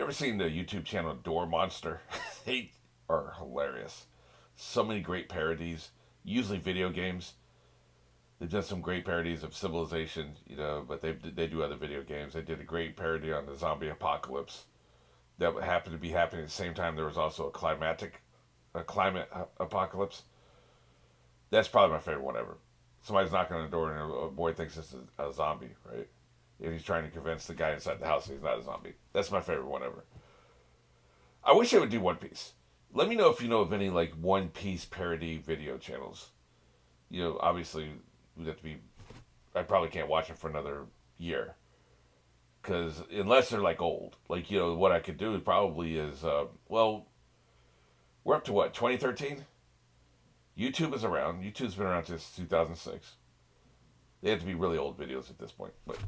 ever seen the YouTube channel Door Monster? They are hilarious. So many great parodies, usually video games. They've done some great parodies of Civilization, but they do other video games. They did a great parody on the zombie apocalypse that happened to be happening at the same time. There was also a climate apocalypse. That's probably my favorite one ever. Somebody's knocking on the door and a boy thinks it's a zombie, right? And he's trying to convince the guy inside the house that he's not a zombie. That's my favorite one ever. I wish I would do One Piece. Let me know if you know of any like One Piece parody video channels. Obviously, we'd have to be. I probably can't watch it for another year because unless they're like old, like what I could do probably is well, we're up to what 2013. YouTube is around. YouTube's been around since 2006. They have to be really old videos at this point. But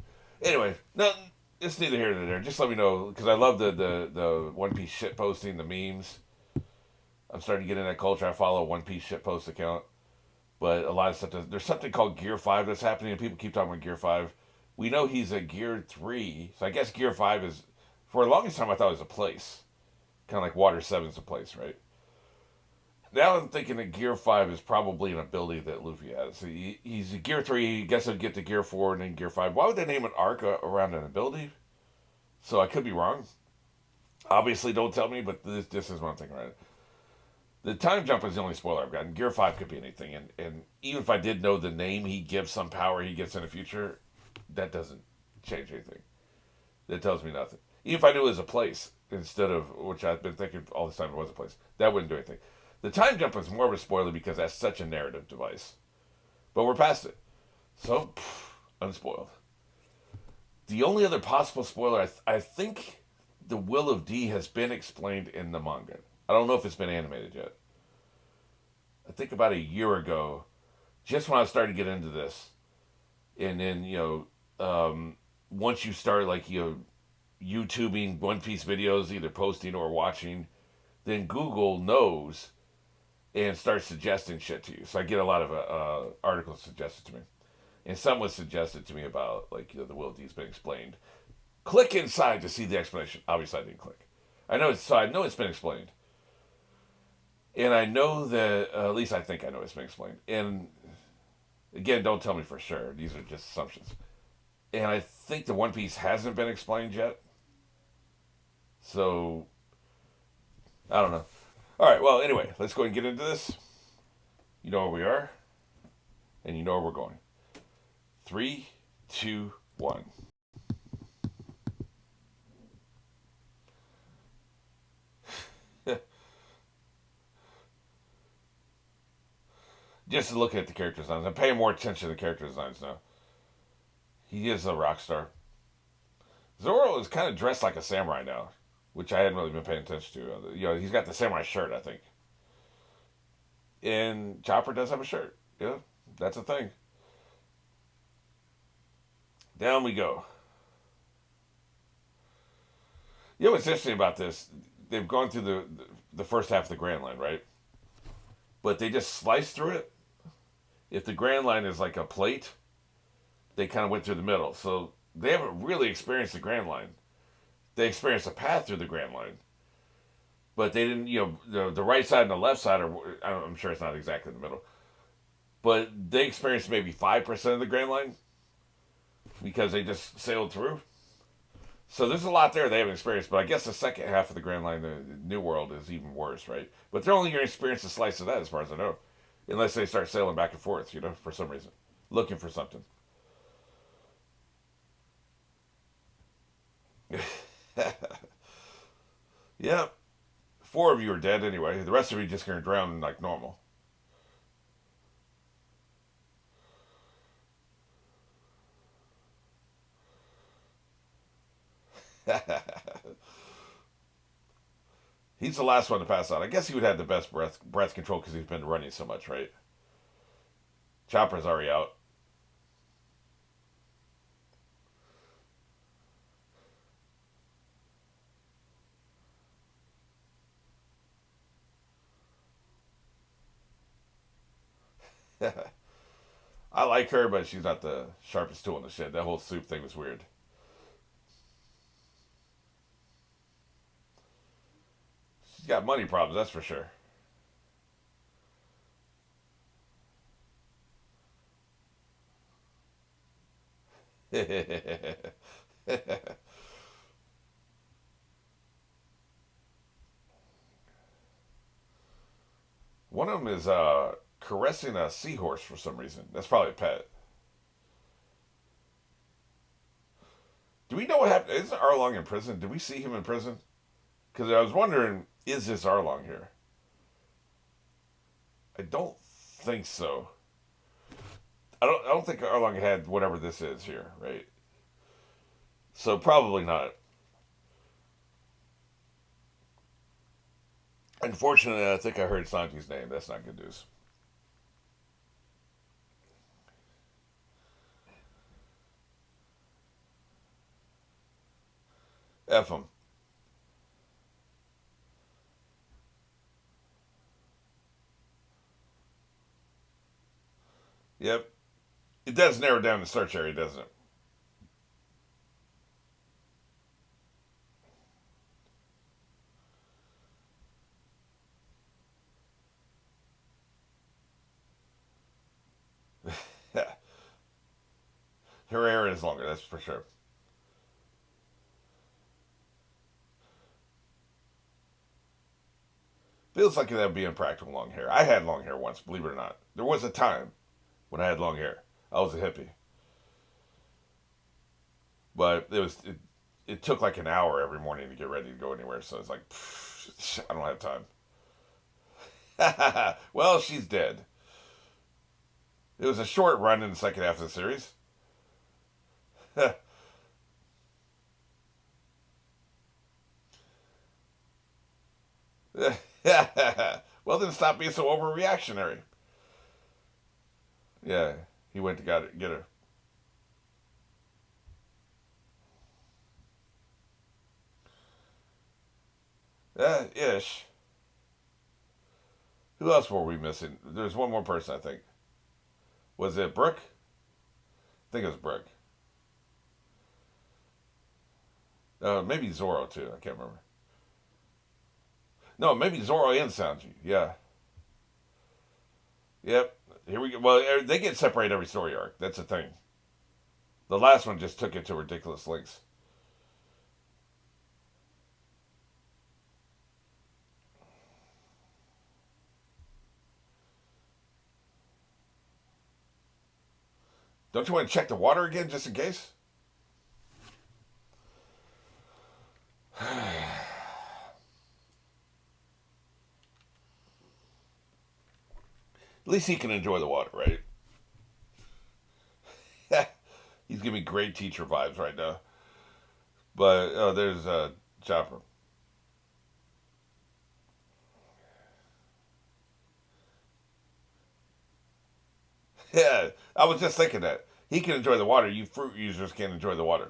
anyway, no, it's neither here nor there. Just let me know because I love the One Piece shit posting, the memes. I'm starting to get in that culture. I follow a One Piece shit post account, but a lot of stuff. There's something called Gear 5 that's happening, and people keep talking about Gear 5. We know he's a Gear 3, so I guess Gear 5 is. For the longest time, I thought it was a place, kind of like Water 7's a place, right? Now I'm thinking that Gear 5 is probably an ability that Luffy has. He's a Gear 3, I guess he'll get to Gear 4 and then Gear 5. Why would they name an arc around an ability? So I could be wrong. Obviously, don't tell me, but this is what I'm thinking right. The time jump is the only spoiler I've gotten. Gear 5 could be anything. And even if I did know the name he gives some power he gets in the future, that doesn't change anything. That tells me nothing. Even if I knew it was a place instead of, which I've been thinking all this time it was a place, that wouldn't do anything. The time jump is more of a spoiler because that's such a narrative device. But we're past it. So, unspoiled. The only other possible spoiler, I think the Will of D has been explained in the manga. I don't know if it's been animated yet. I think about a year ago, just when I started to get into this, and then, once you start, like, YouTubing One Piece videos, either posting or watching, then Google knows and starts suggesting shit to you. So I get a lot of articles suggested to me. And some was suggested to me about, like, the Will D's been explained. Click inside to see the explanation. Obviously, I didn't click. I know it's been explained. And I know that, at least I think I know it's been explained. And again, don't tell me for sure. These are just assumptions. And I think the One Piece hasn't been explained yet. So, I don't know. All right, well, anyway, let's go and get into this. You know where we are, and you know where we're going. 3, 2, 1. Just looking at the character designs, I'm paying more attention to the character designs now. He is a rock star. Zoro is kind of dressed like a samurai now, which I hadn't really been paying attention to. He's got the samurai shirt, I think. And Chopper does have a shirt. Yeah, that's a thing. Down we go. What's interesting about this? They've gone through the first half of the Grand Line, right? But they just sliced through it. If the Grand Line is like a plate, they kind of went through the middle. So they haven't really experienced the Grand Line. They experienced a path through the Grand Line. But they didn't, the right side and the left side are, I'm sure it's not exactly in the middle. But they experienced maybe 5% of the Grand Line because they just sailed through. So there's a lot there they haven't experienced, but I guess the second half of the Grand Line, the New World, is even worse, right? But they're only going to experience a slice of that, as far as I know, unless they start sailing back and forth, for some reason, looking for something. Yeah, 4 of you are dead anyway. The rest of you just going to drown like normal. He's the last one to pass out. I guess he would have the best breath control because he's been running so much, right? Chopper's already out. I like her, but she's not the sharpest tool in the shed. That whole soup thing was weird. He's got money problems, that's for sure. One of them is caressing a seahorse for some reason. That's probably a pet. Do we know what happened? Isn't Arlong in prison? Did we see him in prison? Because I was wondering, is this Arlong here? I don't think so. I don't think Arlong had whatever this is here, right? So probably not. Unfortunately, I think I heard Sanji's name. That's not good news. F him. Yep. It does narrow down the search area, doesn't it? Her hair is longer, that's for sure. Feels like that would be impractical long hair. I had long hair once, believe it or not. There was a time when I had long hair. I was a hippie. But it took like an hour every morning to get ready to go anywhere. So it's like, I don't have time. Well, she's dead. It was a short run in the second half of the series. Well, then stop being so overreactionary. Yeah, he went to get her. Ish. Who else were we missing? There's one more person, I think. Was it Brooke? I think it was Brooke. Maybe Zoro, too. I can't remember. No, maybe Zoro and Sanji. Yeah. Yep. Here we go. Well, they get separated every story arc. That's the thing. The last one just took it to ridiculous lengths. Don't you want to check the water again just in case? At least he can enjoy the water, right? He's giving me great teacher vibes right now. But there's Chopper. Yeah, I was just thinking that. He can enjoy the water. You fruit users can't enjoy the water.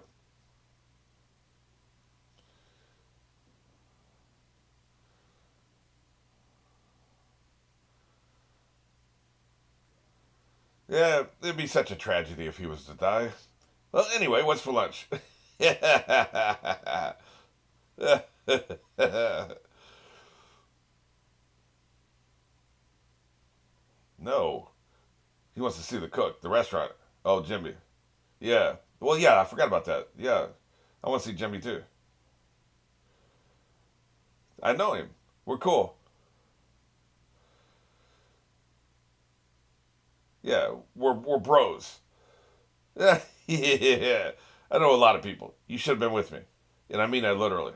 Yeah, it'd be such a tragedy if he was to die. Well, anyway, what's for lunch? No, he wants to see the cook, the restaurant. Oh, Jimmy. Yeah. Well, yeah, I forgot about that. Yeah, I want to see Jimmy too. I know him. We're cool. Yeah, we're bros. Yeah, I know a lot of people. You should have been with me, and I mean that literally.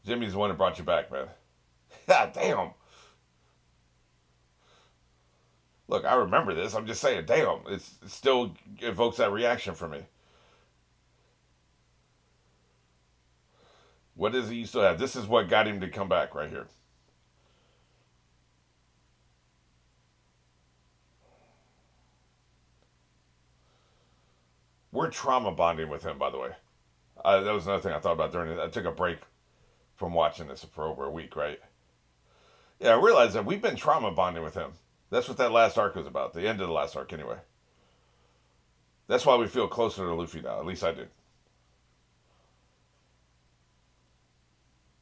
Jimmy's the one that brought you back, man. God damn. Look, I remember this. I'm just saying, damn. It still evokes that reaction for me. What does he used to have? This is what got him to come back right here. We're trauma bonding with him, by the way. That was another thing I thought about during it. I took a break from watching this for over a week, right? Yeah, I realized that we've been trauma bonding with him. That's what that last arc was about. The end of the last arc, anyway. That's why we feel closer to Luffy now. At least I do.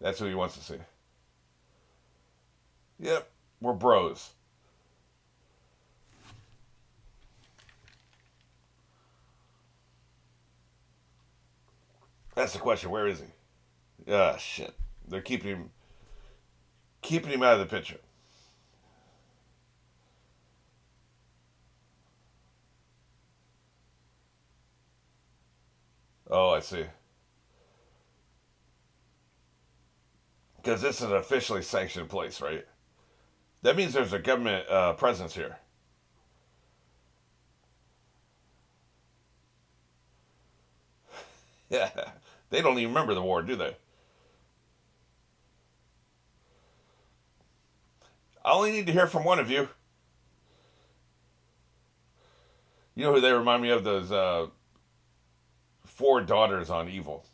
That's who he wants to see. Yep, we're bros. That's the question. Where is he? Ah, shit. They're keeping him out of the picture. Oh, I see. Because this is an officially sanctioned place, right? That means there's a government presence here. Yeah, they don't even remember the war, do they? I only need to hear from one of you. You know who they remind me of? Those four daughters on Evil.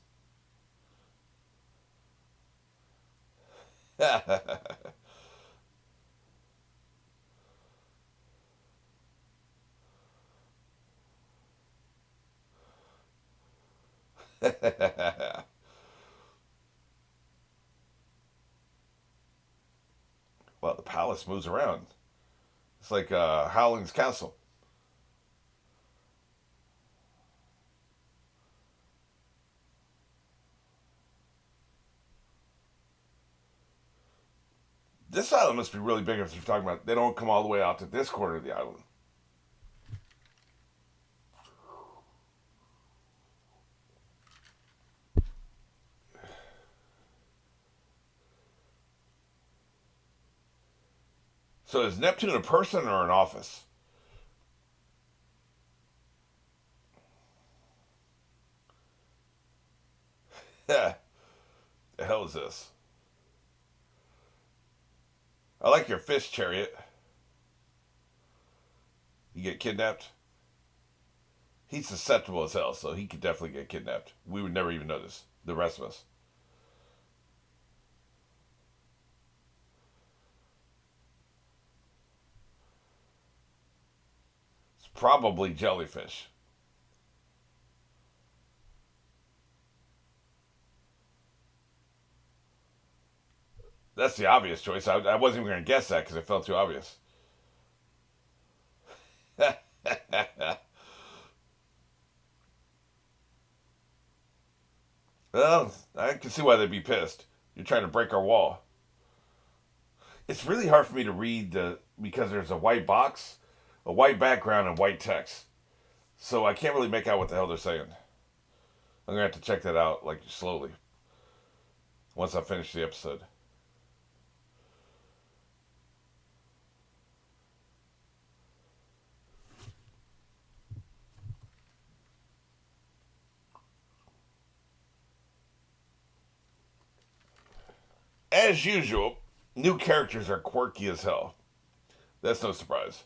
Well, the palace moves around. It's like Howling's Castle. This island must be really big if you're talking about they don't come all the way out to this corner of the island. So is Neptune a person or an office? Yeah. The hell is this? I like your fish chariot. You get kidnapped? He's susceptible as hell, so he could definitely get kidnapped. We would never even notice. The rest of us. It's probably jellyfish. That's the obvious choice. I wasn't even going to guess that because it felt too obvious. Well, I can see why they'd be pissed. You're trying to break our wall. It's really hard for me to read because there's a white box, a white background, and white text. So I can't really make out what the hell they're saying. I'm gonna have to check that out like slowly once I finish the episode. As usual, new characters are quirky as hell. That's no surprise.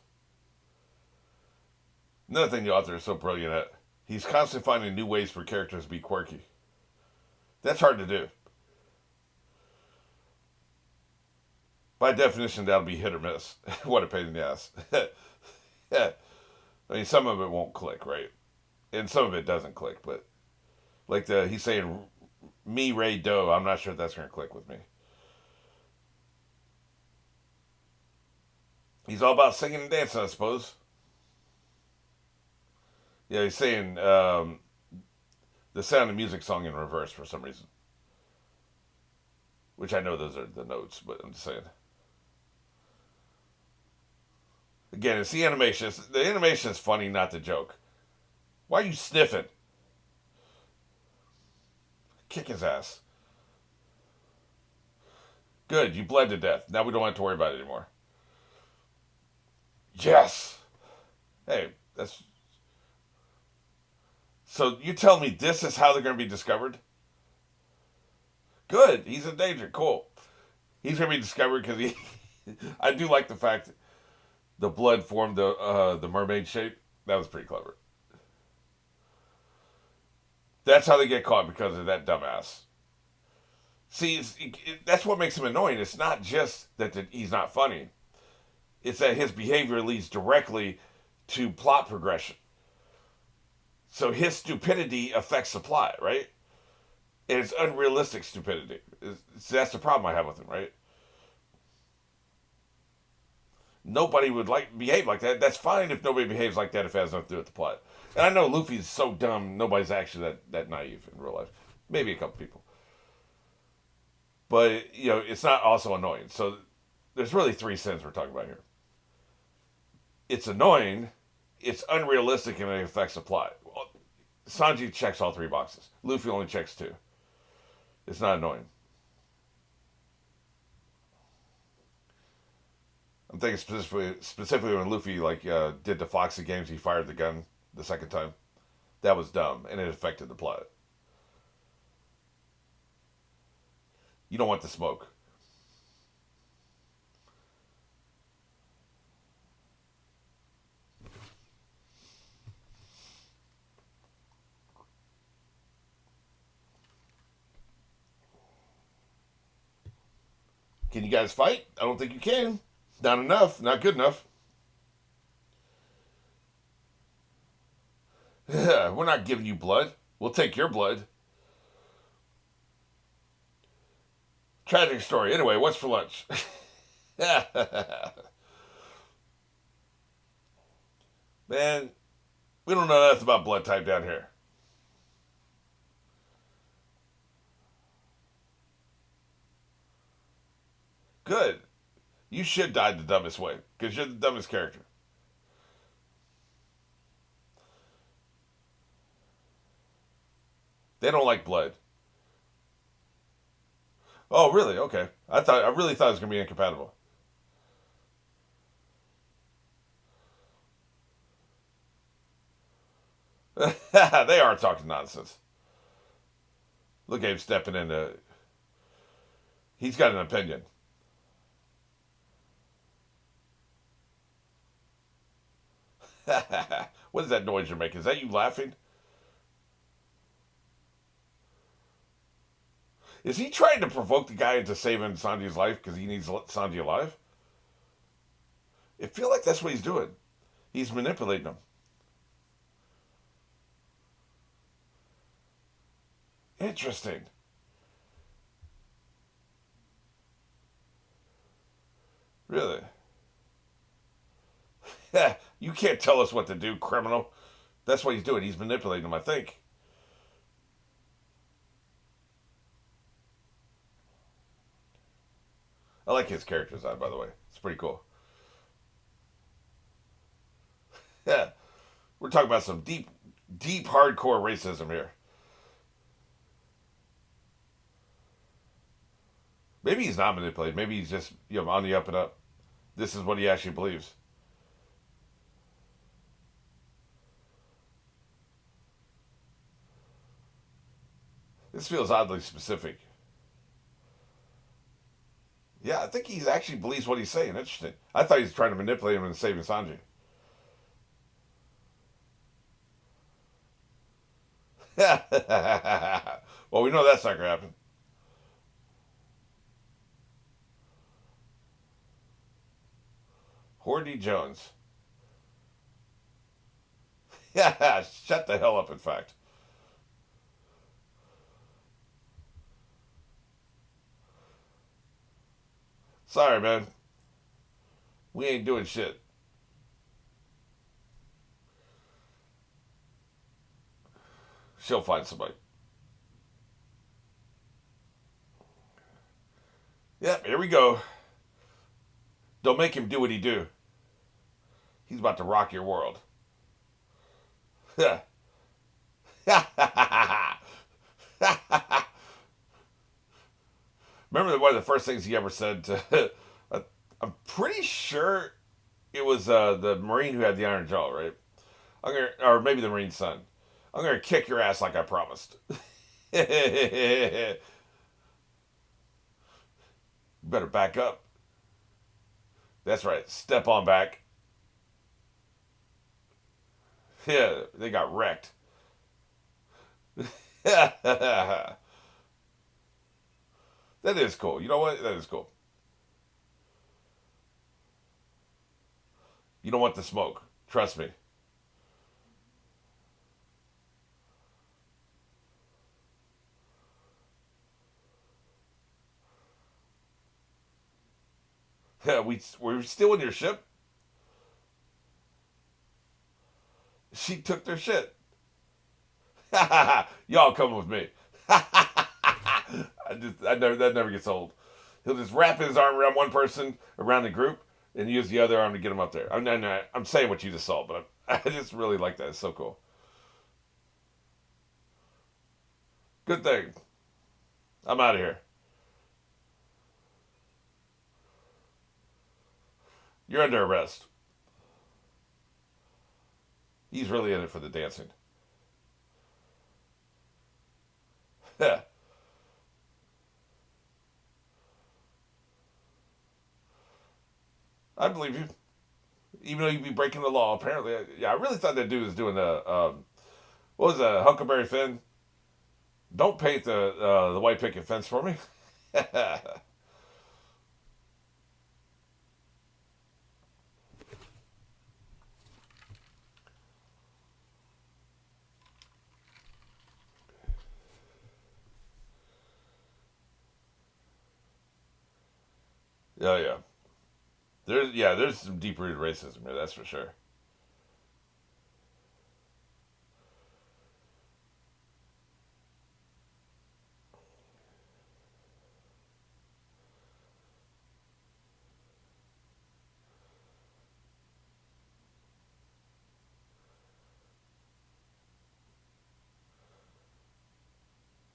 Another thing the author is so brilliant at, he's constantly finding new ways for characters to be quirky. That's hard to do. By definition, that'll be hit or miss. What a pain in the ass. Yeah. I mean, some of it won't click, right? And some of it doesn't click, but like he's saying, me, Ray Doe, I'm not sure if that's going to click with me. He's all about singing and dancing, I suppose. Yeah, he's saying the Sound of Music song in reverse for some reason. Which I know those are the notes, but I'm just saying. Again, it's the animation. The animation is funny, not the joke. Why are you sniffing? Kick his ass. Good, you bled to death. Now we don't have to worry about it anymore. Yes! Hey, that's. So you tell me this is how they're going to be discovered? Good, he's in danger. Cool. He's going to be discovered because he. I do like the fact that the blood formed the mermaid shape. That was pretty clever. That's how they get caught because of that dumbass. See, that's what makes him annoying. It's not just that he's not funny. It's that his behavior leads directly to plot progression. So his stupidity affects the plot, right? And it's unrealistic stupidity. That's the problem I have with him, right? Nobody would behave like that. That's fine if nobody behaves like that if it has nothing to do with the plot. And I know Luffy's so dumb, nobody's actually that naive in real life. Maybe a couple people. But, it's not also annoying. So there's really three sins we're talking about here. It's annoying, it's unrealistic, and it affects the plot. Well, Sanji checks all three boxes. Luffy only checks two. It's not annoying. I'm thinking specifically when Luffy did the Foxy games, he fired the gun the second time. That was dumb, and it affected the plot. You don't want the smoke. Can you guys fight? I don't think you can. Not enough. Not good enough. We're not giving you blood. We'll take your blood. Tragic story. Anyway, what's for lunch? Man, we don't know nothing about blood type down here. Good. You should die the dumbest way because you're the dumbest character. They don't like blood. Oh, really? Okay. I really thought it was gonna be incompatible. They are talking nonsense. Look at him stepping into. He's got an opinion. What is that noise you're making? Is that you laughing? Is he trying to provoke the guy into saving Sanji's life because he needs Sanji alive? I feel like that's what he's doing. He's manipulating him. Interesting. Really? You can't tell us what to do, criminal. That's what he's doing. He's manipulating him, I think. I like his character design, by the way. It's pretty cool. Yeah, we're talking about some deep, deep, hardcore racism here. Maybe he's not manipulated. Maybe he's just on the up and up. This is what he actually believes. This feels oddly specific. Yeah, I think he actually believes what he's saying. Interesting. I thought he was trying to manipulate him into saving Sanji. Well, we know that's not gonna happen. Hordy Jones. Yeah, shut the hell up. In fact, sorry, man. We ain't doing shit. She'll find somebody. Yep, here we go. Don't make him do what he do. He's about to rock your world. Remember one of the first things he ever said to. I'm pretty sure it was the Marine who had the iron jaw, right? Or maybe the Marine's son. I'm gonna kick your ass like I promised. You better back up. That's right. Step on back. Yeah, they got wrecked. That is cool. You know what? That is cool. You don't want the smoke. Trust me. Yeah, we're stealing your ship. She took their shit. Y'all come with me. That never gets old. He'll just wrap his arm around one person around the group and use the other arm to get him up there. I'm saying what you just saw, but I just really like that. It's so cool. Good thing. I'm out of here. You're under arrest. He's really in it for the dancing. Yeah, I believe you. Even though you'd be breaking the law, apparently. Yeah, I really thought that dude was doing the what was a Huckleberry Finn? Don't paint the white picket fence for me. Yeah, yeah. There's some deep rooted racism here. That's for sure.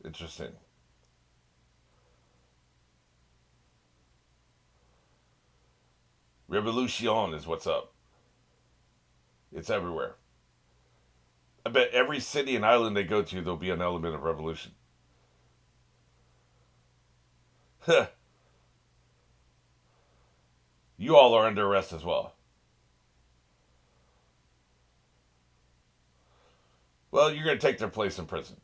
Interesting. Revolution is what's up. It's everywhere. I bet every city and island they go to, there'll be an element of revolution. You all are under arrest as well. Well, you're going to take their place in prison.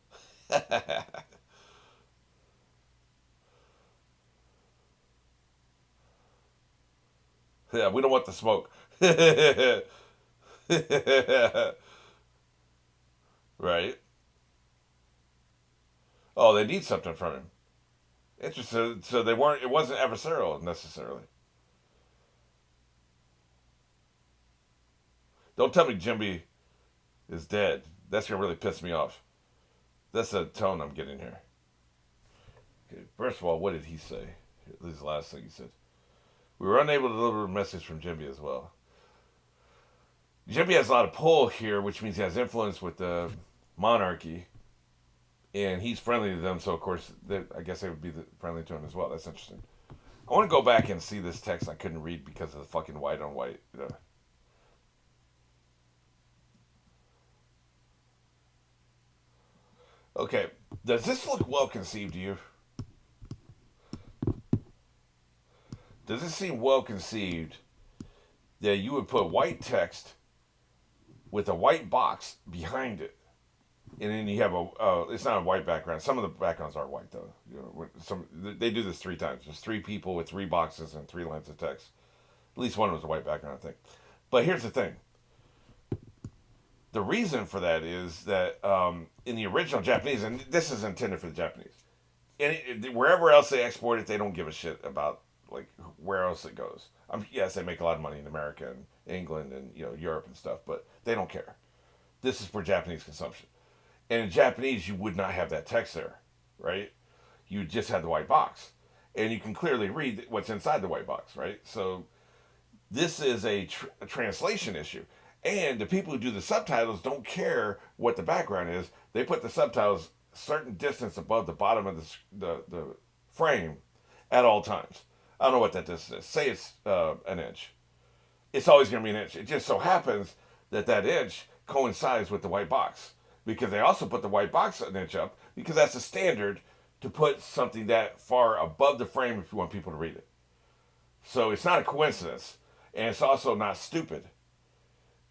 Yeah, we don't want the smoke. Right. Oh, they need something from him. Interesting. So they weren't. It wasn't adversarial necessarily. Don't tell me Jimby is dead. That's gonna really piss me off. That's the tone I'm getting here. Okay, first of all, what did he say? This is the last thing he said. We were unable to deliver a message from Jimmy as well. Jimmy has a lot of pull here, which means he has influence with the monarchy, and he's friendly to them. So of course, I guess they would be friendly to him as well. That's interesting. I want to go back and see this text I couldn't read because of the fucking white on white. Okay, does this look well conceived to you? Does it seem well conceived that you would put white text with a white box behind it, and then you have a it's not a white background. Some of the backgrounds are white though. Some they do this three times. There's three people with three boxes and three lines of text. At least one was a white background, I think. But here's the thing: the reason for that is that in the original Japanese, and this is intended for the Japanese, and wherever else they export it, they don't give a shit about like where else it goes. Yes, they make a lot of money in America and England and Europe and stuff, but they don't care. This is for Japanese consumption. And in Japanese, you would not have that text there, right? You just have the white box, and you can clearly read what's inside the white box, right? So this is a translation issue. And the people who do the subtitles don't care what the background is. They put the subtitles a certain distance above the bottom of the frame at all times. I don't know what that distance is. Say it's an inch. It's always going to be an inch. It just so happens that that inch coincides with the white box because they also put the white box an inch up because that's the standard to put something that far above the frame if you want people to read it. So it's not a coincidence, and it's also not stupid.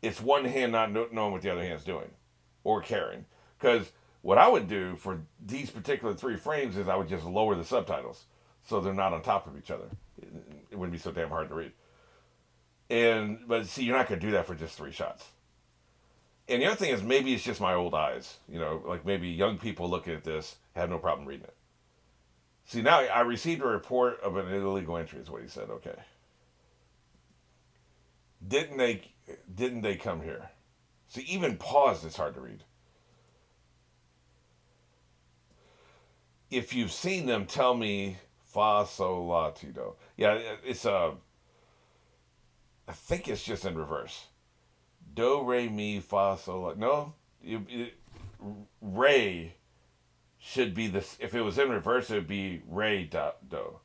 It's one hand not knowing what the other hand's doing or caring. Because what I would do for these particular three frames is I would just lower the subtitles so they're not on top of each other. It wouldn't be so damn hard to read. But see, you're not going to do that for just three shots. And the other thing is maybe it's just my old eyes. Like maybe young people looking at this have no problem reading it. See, now I received a report of an illegal entry is what he said. Okay. Didn't they? Didn't they come here? See, even pause is hard to read. If you've seen them, tell me fa sol la ti do. Yeah, it's I think it's just in reverse. Do re mi fa sol la. No, re should be this. If it was in reverse, it would be re do.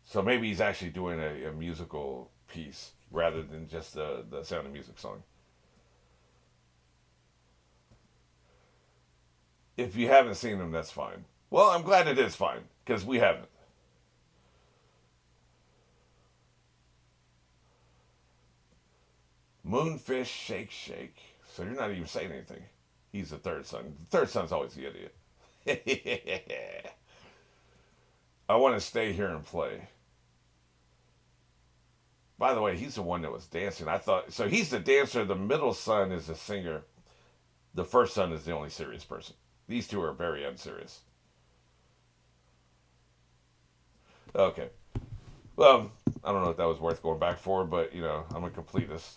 So maybe he's actually doing a musical piece rather than just the Sound of Music song. If you haven't seen them, that's fine. Well, I'm glad it is fine because we haven't. Moonfish shake shake. So you're not even saying anything. He's the third son. The third son's always the idiot. I want to stay here and play. By the way, he's the one that was dancing. I thought so. He's the dancer. The middle son is the singer. The first son is the only serious person. These two are very unserious. Okay. Well, I don't know if that was worth going back for, but I'm a completist.